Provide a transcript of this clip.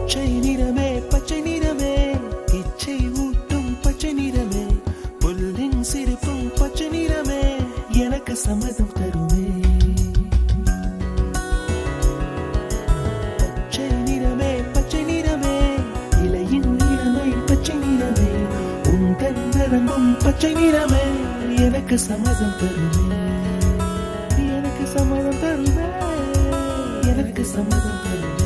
பச்சை நிறமே பச்சை நிறமே இச்சை ஊட்டும் பச்சை நிறமே புல்லின் சிரிப்பும் பச்சை நிறமே எனக்கு சம்மதம் தருமே. பச்சை நிறமே பச்சை நிறமே இலையின் நிறமை பச்சை நிறமே உந்தன் நரம்பும் பச்சை நிறமே எனக்கு சம்மதம் தருமே. எனக்கு சம்மதம் தருமே. எனக்கு சம்மதம் தருமே.